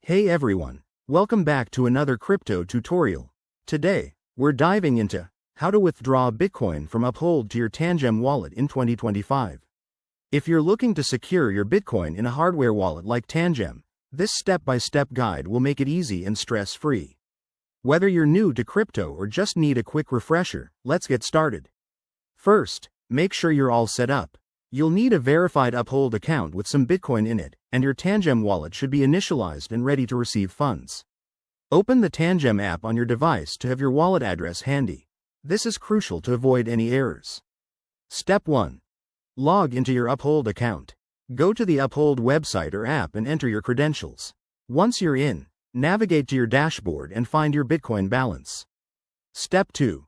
Hey everyone, welcome back to another crypto tutorial. Today, we're diving into how to withdraw Bitcoin from Uphold to your Tangem wallet in 2025. If you're looking to secure your Bitcoin in a hardware wallet like Tangem, this step-by-step guide will make it easy and stress-free. Whether you're new to crypto or just need a quick refresher, let's get started. First, make sure you're all set up. You'll need a verified Uphold account with some Bitcoin in it, and your Tangem wallet should be initialized and ready to receive funds. Open the Tangem app on your device to have your wallet address handy. This is crucial to avoid any errors. Step 1. Log into your Uphold account. Go to the Uphold website or app and enter your credentials. Once you're in, navigate to your dashboard and find your Bitcoin balance. Step 2.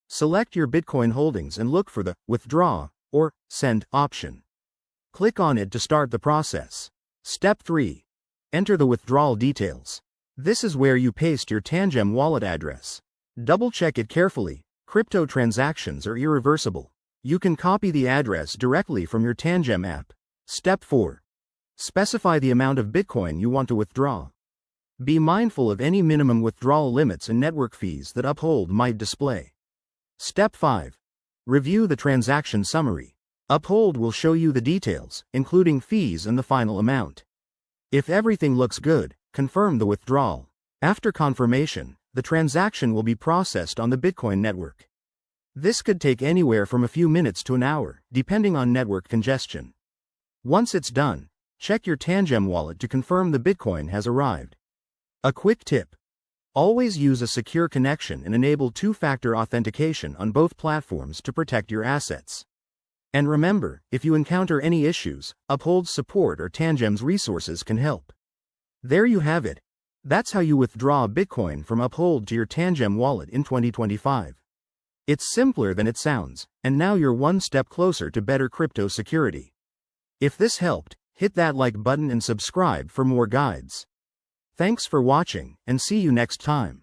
Select your Bitcoin holdings and look for the Withdraw or Send option. Click on it to start the process. Step 3. Enter the withdrawal details. This is where you paste your Tangem wallet address. Double check it carefully. Crypto transactions are irreversible. You can copy the address directly from your Tangem app. Step 4. Specify the amount of Bitcoin you want to withdraw. Be mindful of any minimum withdrawal limits and network fees that Uphold might display. Step 5. Review the transaction summary. Uphold will show you the details, including fees and the final amount. If everything looks good, confirm the withdrawal. After confirmation, the transaction will be processed on the Bitcoin network. This could take anywhere from a few minutes to an hour, depending on network congestion. Once it's done, check your Tangem wallet to confirm the Bitcoin has arrived. A quick tip: always use a secure connection and enable two-factor authentication on both platforms to protect your assets. And remember, if you encounter any issues, Uphold's support or Tangem's resources can help. There you have it. That's how you withdraw Bitcoin from Uphold to your Tangem wallet in 2025. It's simpler than it sounds, and now you're one step closer to better crypto security. If this helped, hit that like button and subscribe for more guides. Thanks for watching, and see you next time.